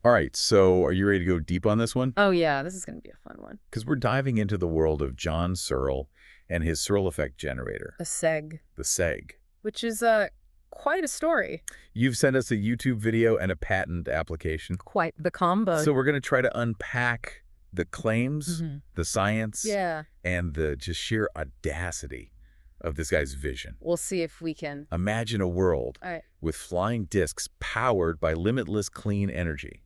All right, so are you ready to go deep on this one? Oh, yeah, this is going to be a fun one. Because we're diving into the world of John Searle and his Searle Effect generator. The SEG. The SEG. Which is quite a story. You've sent us a YouTube video and a patent application. Quite the combo. So we're going to try to unpack the claims, the science, and the just sheer audacity of this guy's vision. We'll see if we can. Imagine a world with flying discs powered by limitless clean energy.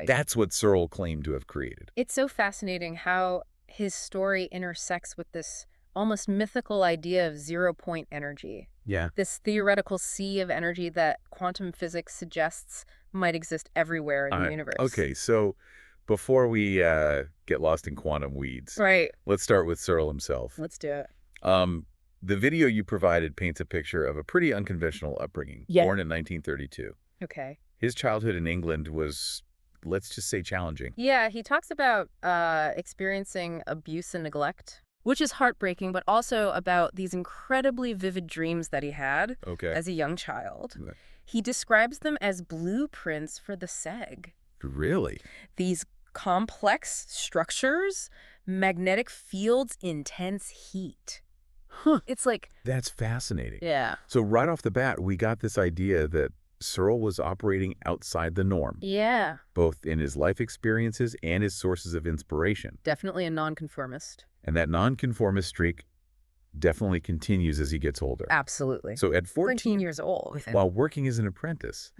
That's what Searle claimed to have created. It's so fascinating how his story intersects with this almost mythical idea of zero-point energy. Yeah. This theoretical sea of energy that quantum physics suggests might exist everywhere in the universe. Okay, so before we get lost in quantum weeds, let's start with Searle himself. Let's do it. The video you provided paints a picture of a pretty unconventional upbringing, born in 1932. Okay. His childhood in England was, let's just say, challenging. Yeah, he talks about experiencing abuse and neglect, which is heartbreaking, but also about these incredibly vivid dreams that he had as a young child. He describes them as blueprints for the SEG. Really? These complex structures, magnetic fields, intense heat. It's like... That's fascinating. Yeah. So right off the bat, we got this idea that Searle was operating outside the norm. Yeah. Both in his life experiences and his sources of inspiration. Definitely a nonconformist. And that nonconformist streak definitely continues as he gets older. Absolutely. So at 14 years old. While working as an apprentice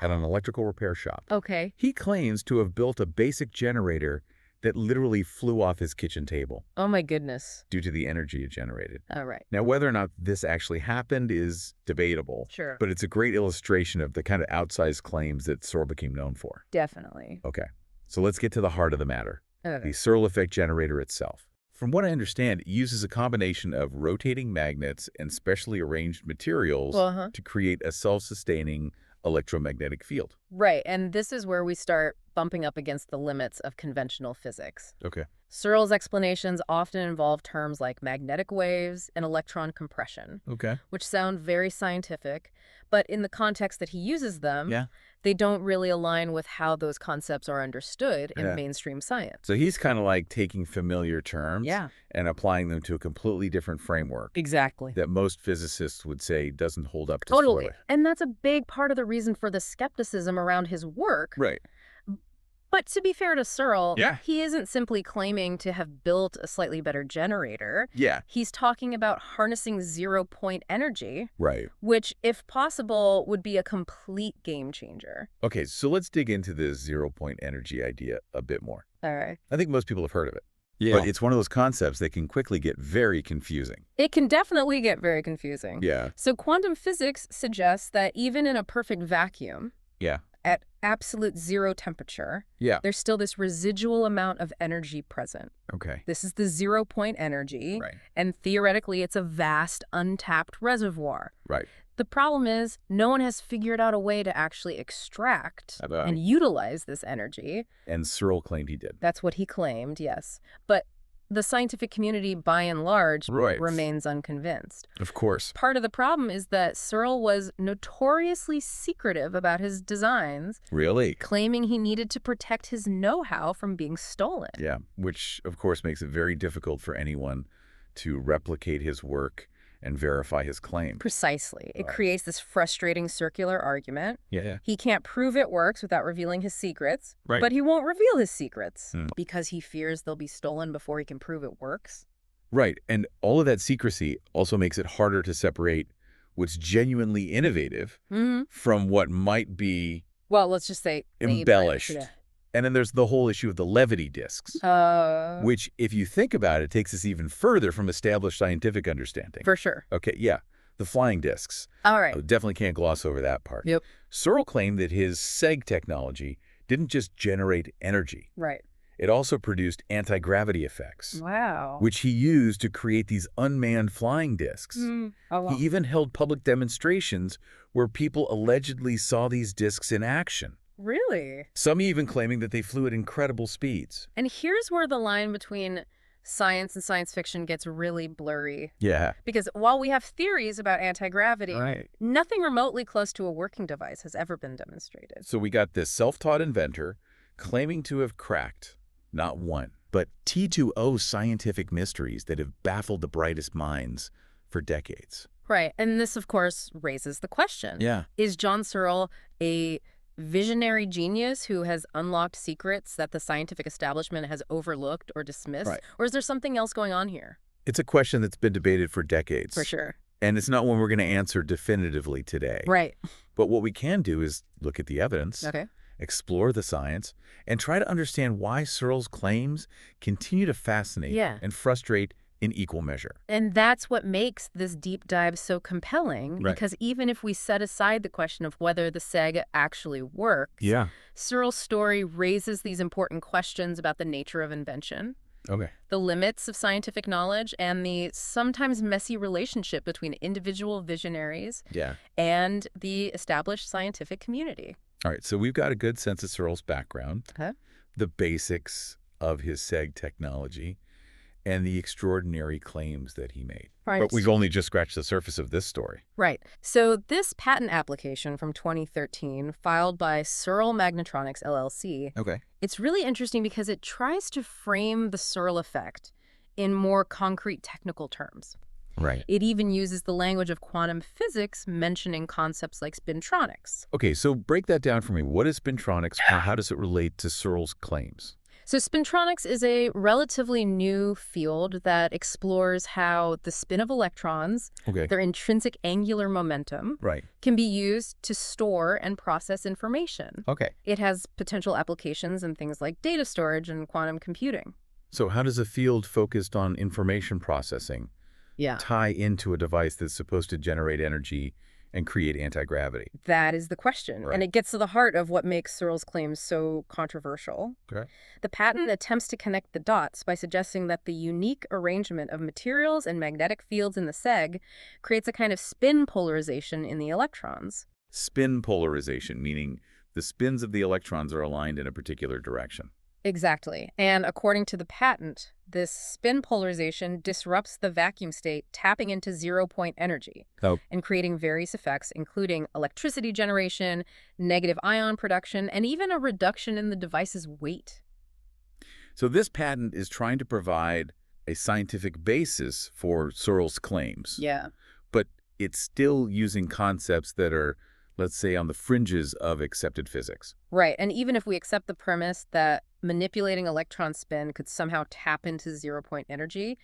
at an electrical repair shop, he claims to have built a basic generator that literally flew off his kitchen table. Oh my goodness. Due to the energy it generated. Oh, right. Now, whether or not this actually happened is debatable. Sure. But it's a great illustration of the kind of outsized claims that Searle became known for. Definitely. Okay. So let's get to the heart of the matter. Okay. The Searle Effect generator itself. From what I understand, it uses a combination of rotating magnets and specially arranged materials to create a self-sustaining electromagnetic field. Right, and this is where we start bumping up against the limits of conventional physics. Okay. Searle's explanations often involve terms like magnetic waves and electron compression, which sound very scientific, but in the context that he uses them, they don't really align with how those concepts are understood in mainstream science. So he's kind of like taking familiar terms and applying them to a completely different framework. Exactly. That most physicists would say doesn't hold up to Searle. And that's a big part of the reason for the skepticism around his work. Right. But to be fair to Searle, he isn't simply claiming to have built a slightly better generator. He's talking about harnessing zero-point energy. Right. Which, if possible, would be a complete game changer. Okay, so let's dig into this zero-point energy idea a bit more. All right. I think most people have heard of it. Yeah. But it's one of those concepts that can quickly get very confusing. It can definitely get very confusing. Yeah. So quantum physics suggests that even in a perfect vacuum, at absolute zero temperature, there's still this residual amount of energy present. Okay. This is the zero-point energy, and theoretically it's a vast, untapped reservoir. Right. The problem is no one has figured out a way to actually extract and utilize this energy. And Searle claimed he did. That's what he claimed, yes. But the scientific community, by and large, remains unconvinced. Of course. Part of the problem is that Searle was notoriously secretive about his designs. Really? Claiming he needed to protect his know-how from being stolen. Yeah, which, of course, makes it very difficult for anyone to replicate his work and verify his claim. Precisely. It creates this frustrating circular argument. Yeah. He can't prove it works without revealing his secrets, but he won't reveal his secrets because he fears they'll be stolen before he can prove it works. Right. And all of that secrecy also makes it harder to separate what's genuinely innovative from what might be, well, let's just say embellished. And then there's the whole issue of the levity discs, which, if you think about it, takes us even further from established scientific understanding. For sure. Okay, yeah. The flying discs. All right. Definitely can't gloss over that part. Yep. Searle claimed that his SEG technology didn't just generate energy. Right. It also produced anti-gravity effects. Wow. Which he used to create these unmanned flying discs. Oh, wow. He even held public demonstrations where people allegedly saw these discs in action. Really? Some even claiming that they flew at incredible speeds. And here's where the line between science and science fiction gets really blurry. Yeah. Because while we have theories about anti-gravity, nothing remotely close to a working device has ever been demonstrated. So we got this self-taught inventor claiming to have cracked not one, but T2O scientific mysteries that have baffled the brightest minds for decades. Right. And this, of course, raises the question. Yeah. Is John Searle a visionary genius who has unlocked secrets that the scientific establishment has overlooked or dismissed? Right. Or is there something else going on here? It's a question that's been debated for decades. For sure. And it's not one we're going to answer definitively today. Right. But what we can do is look at the evidence, explore the science, and try to understand why Searle's claims continue to fascinate and frustrate in equal measure. And that's what makes this deep dive so compelling, because even if we set aside the question of whether the SEG actually works, Searle's story raises these important questions about the nature of invention, the limits of scientific knowledge, and the sometimes messy relationship between individual visionaries and the established scientific community. All right, so we've got a good sense of Searle's background, the basics of his SEG technology, and the extraordinary claims that he made. But we've only just scratched the surface of this story. Right. So this patent application from 2013, filed by Searle Magnetronics, LLC, it's really interesting because it tries to frame the Searle effect in more concrete technical terms. Right. It even uses the language of quantum physics, mentioning concepts like spintronics. Okay, so break that down for me. What is spintronics? How does it relate to Searle's claims? So spintronics is a relatively new field that explores how the spin of electrons, their intrinsic angular momentum, can be used to store and process information. It has potential applications in things like data storage and quantum computing. So how does a field focused on information processing tie into a device that's supposed to generate energy and create anti-gravity? That is the question. And it gets to the heart of what makes Searle's claims so controversial. The patent attempts to connect the dots by suggesting that the unique arrangement of materials and magnetic fields in the SEG creates a kind of spin polarization in the electrons. Spin polarization, meaning the spins of the electrons are aligned in a particular direction. Exactly. And according to the patent, this spin polarization disrupts the vacuum state, tapping into zero-point energy and creating various effects, including electricity generation, negative ion production, and even a reduction in the device's weight. So this patent is trying to provide a scientific basis for Searle's claims. But it's still using concepts that are, let's say, on the fringes of accepted physics. Right. And even if we accept the premise that manipulating electron spin could somehow tap into zero-point energy,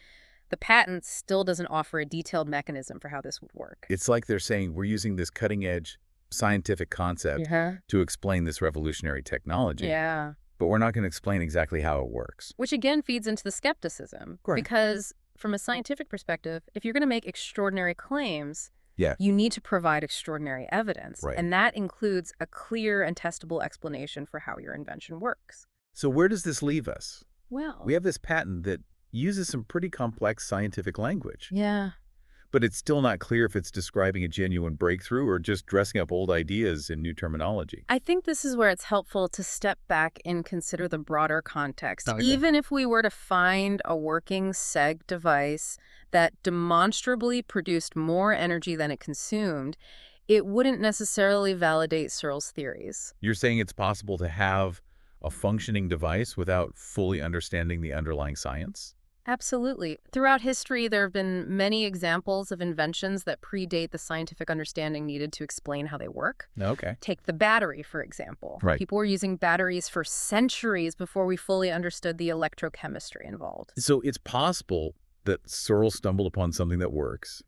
the patent still doesn't offer a detailed mechanism for how this would work. It's like they're saying we're using this cutting-edge scientific concept to explain this revolutionary technology. But we're not going to explain exactly how it works. Which again feeds into the skepticism. Because from a scientific perspective, if you're going to make extraordinary claims, you need to provide extraordinary evidence. And that includes a clear and testable explanation for how your invention works. So where does this leave us? Well, we have this patent that uses some pretty complex scientific language. But it's still not clear if it's describing a genuine breakthrough or just dressing up old ideas in new terminology. I think this is where it's helpful to step back and consider the broader context. Even if we were to find a working SEG device that demonstrably produced more energy than it consumed, it wouldn't necessarily validate Searle's theories. You're saying it's possible to have a functioning device without fully understanding the underlying science? Absolutely. Throughout history, there have been many examples of inventions that predate the scientific understanding needed to explain how they work. Take the battery, for example. People were using batteries for centuries before we fully understood the electrochemistry involved. So it's possible that Searle stumbled upon something that works,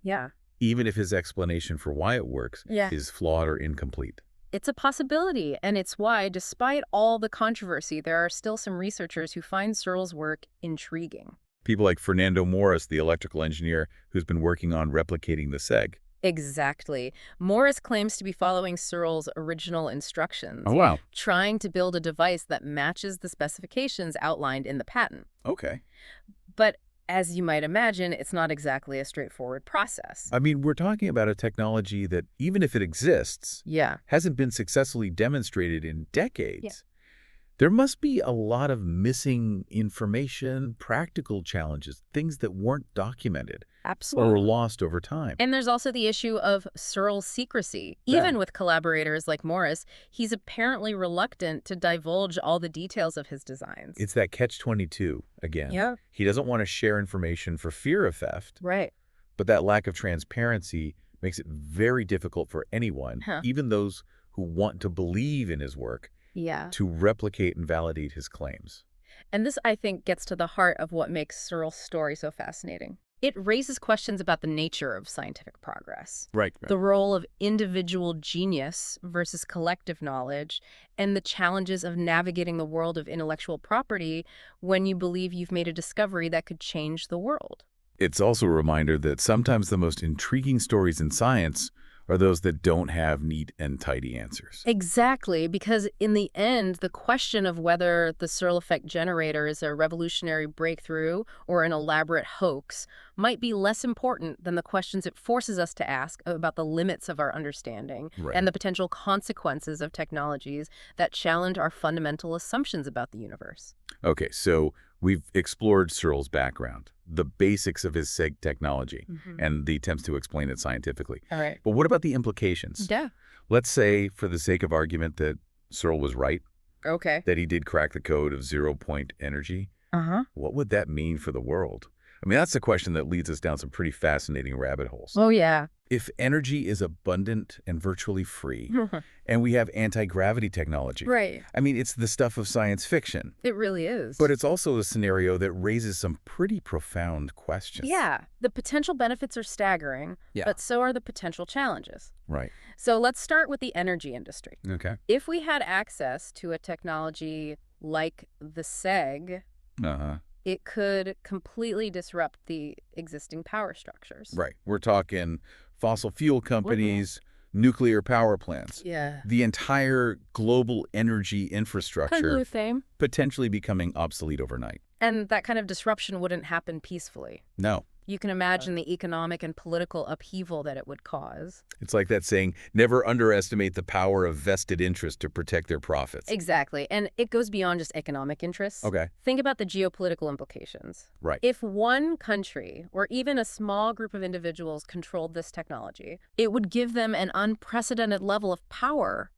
even if his explanation for why it works is flawed or incomplete. It's a possibility, and it's why, despite all the controversy, there are still some researchers who find Searle's work intriguing. People like Fernando Morris, the electrical engineer who's been working on replicating the SEG. Exactly. Morris claims to be following Searle's original instructions. Trying to build a device that matches the specifications outlined in the patent. But as you might imagine, it's not exactly a straightforward process. I mean, we're talking about a technology that, even if it exists, hasn't been successfully demonstrated in decades. There must be a lot of missing information, practical challenges, things that weren't documented. Absolutely. Or were lost over time. And there's also the issue of Searle's secrecy. Even with collaborators like Morris, he's apparently reluctant to divulge all the details of his designs. It's that catch-22 again. Yeah. He doesn't want to share information for fear of theft. Right. But that lack of transparency makes it very difficult for anyone, even those who want to believe in his work, to replicate and validate his claims. And this, I think, gets to the heart of what makes Searle's story so fascinating. It raises questions about the nature of scientific progress. Right. The role of individual genius versus collective knowledge, and the challenges of navigating the world of intellectual property when you believe you've made a discovery that could change the world. It's also a reminder that sometimes the most intriguing stories in science are those that don't have neat and tidy answers. Exactly, because in the end, the question of whether the Searle Effect generator is a revolutionary breakthrough or an elaborate hoax might be less important than the questions it forces us to ask about the limits of our understanding and the potential consequences of technologies that challenge our fundamental assumptions about the universe. Okay, so we've explored Searle's background, the basics of his SEG technology, and the attempts to explain it scientifically. All right. But what about the implications? Yeah. Let's say, for the sake of argument, that Searle was right. Okay. That he did crack the code of zero-point energy. What would that mean for the world? I mean, that's a question that leads us down some pretty fascinating rabbit holes. Oh, yeah. If energy is abundant and virtually free, and we have anti-gravity technology. Right. I mean, it's the stuff of science fiction. It really is. But it's also a scenario that raises some pretty profound questions. Yeah. The potential benefits are staggering, but so are the potential challenges. Right. So let's start with the energy industry. Okay. If we had access to a technology like the SEG, it could completely disrupt the existing power structures. Right. We're talking fossil fuel companies, nuclear power plants. Yeah. The entire global energy infrastructure potentially becoming obsolete overnight. And that kind of disruption wouldn't happen peacefully. No. You can imagine the economic and political upheaval that it would cause. It's like that saying, never underestimate the power of vested interest to protect their profits. Exactly. And it goes beyond just economic interests. Okay. Think about the geopolitical implications. Right. If one country or even a small group of individuals controlled this technology, it would give them an unprecedented level of power.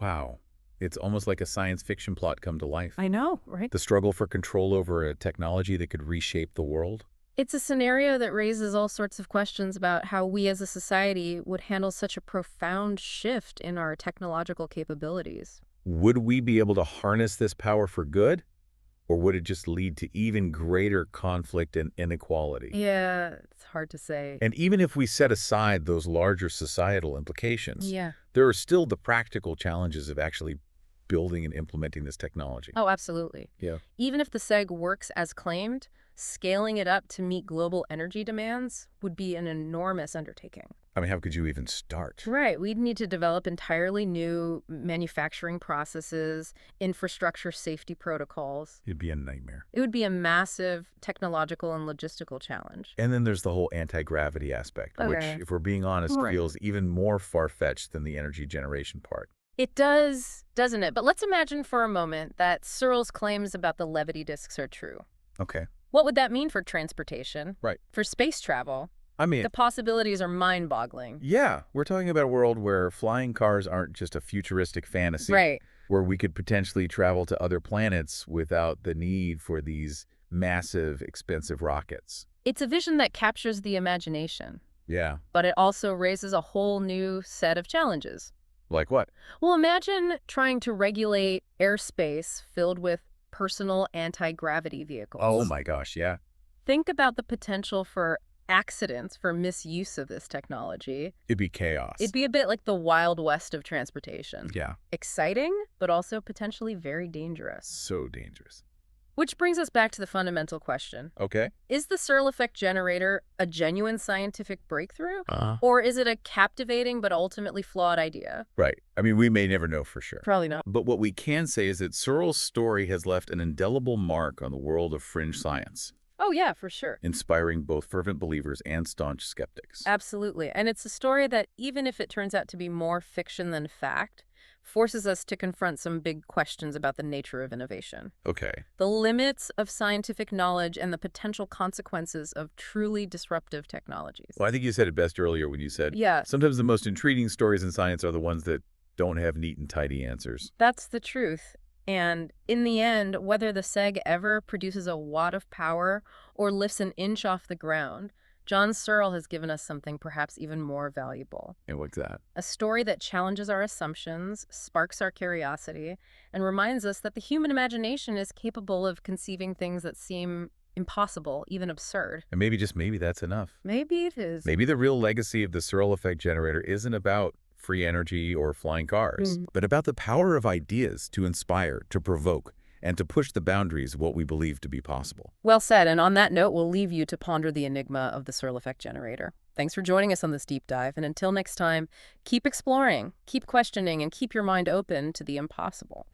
Wow. It's almost like a science fiction plot come to life. I know, right? The struggle for control over a technology that could reshape the world. It's a scenario that raises all sorts of questions about how we as a society would handle such a profound shift in our technological capabilities. Would we be able to harness this power for good? Or would it just lead to even greater conflict and inequality? Yeah, it's hard to say. And even if we set aside those larger societal implications, there are still the practical challenges of actually building and implementing this technology. Oh, absolutely. Yeah. Even if the SEG works as claimed, scaling it up to meet global energy demands would be an enormous undertaking. I mean, how could you even start? Right. We'd need to develop entirely new manufacturing processes, infrastructure safety protocols. It'd be a nightmare. It would be a massive technological and logistical challenge. And then there's the whole anti-gravity aspect, which, if we're being honest, feels even more far-fetched than the energy generation part. It does, doesn't it? But let's imagine for a moment that Searle's claims about the levity disks are true. Okay. What would that mean for transportation? Right. For space travel? I mean, the possibilities are mind-boggling. Yeah. We're talking about a world where flying cars aren't just a futuristic fantasy. Right. Where we could potentially travel to other planets without the need for these massive, expensive rockets. It's a vision that captures the imagination. Yeah. But it also raises a whole new set of challenges. Like what? Well, imagine trying to regulate airspace filled with personal anti-gravity vehicles. Oh my gosh, yeah. Think about the potential for accidents, for misuse of this technology. It'd be chaos. It'd be a bit like the Wild West of transportation. Yeah. Exciting, but also potentially very dangerous. So dangerous. Which brings us back to the fundamental question. Okay. Is the Searle Effect generator a genuine scientific breakthrough? Or is it a captivating but ultimately flawed idea? Right. I mean, we may never know for sure. Probably not. But what we can say is that Searle's story has left an indelible mark on the world of fringe science. Oh, yeah, for sure. Inspiring both fervent believers and staunch skeptics. Absolutely. And it's a story that, even if it turns out to be more fiction than fact, forces us to confront some big questions about the nature of innovation. Okay. The limits of scientific knowledge and the potential consequences of truly disruptive technologies. Well, I think you said it best earlier when you said, sometimes the most intriguing stories in science are the ones that don't have neat and tidy answers. That's the truth. And in the end, whether the SEG ever produces a watt of power or lifts an inch off the ground, John Searle has given us something perhaps even more valuable. And what's that? A story that challenges our assumptions, sparks our curiosity, and reminds us that the human imagination is capable of conceiving things that seem impossible, even absurd. And maybe, just maybe, that's enough. Maybe it is. Maybe the real legacy of the Searle Effect generator isn't about free energy or flying cars, but about the power of ideas to inspire, to provoke, and to push the boundaries of what we believe to be possible. Well said, and on that note, we'll leave you to ponder the enigma of the Searle Effect generator. Thanks for joining us on this deep dive, and until next time, keep exploring, keep questioning, and keep your mind open to the impossible.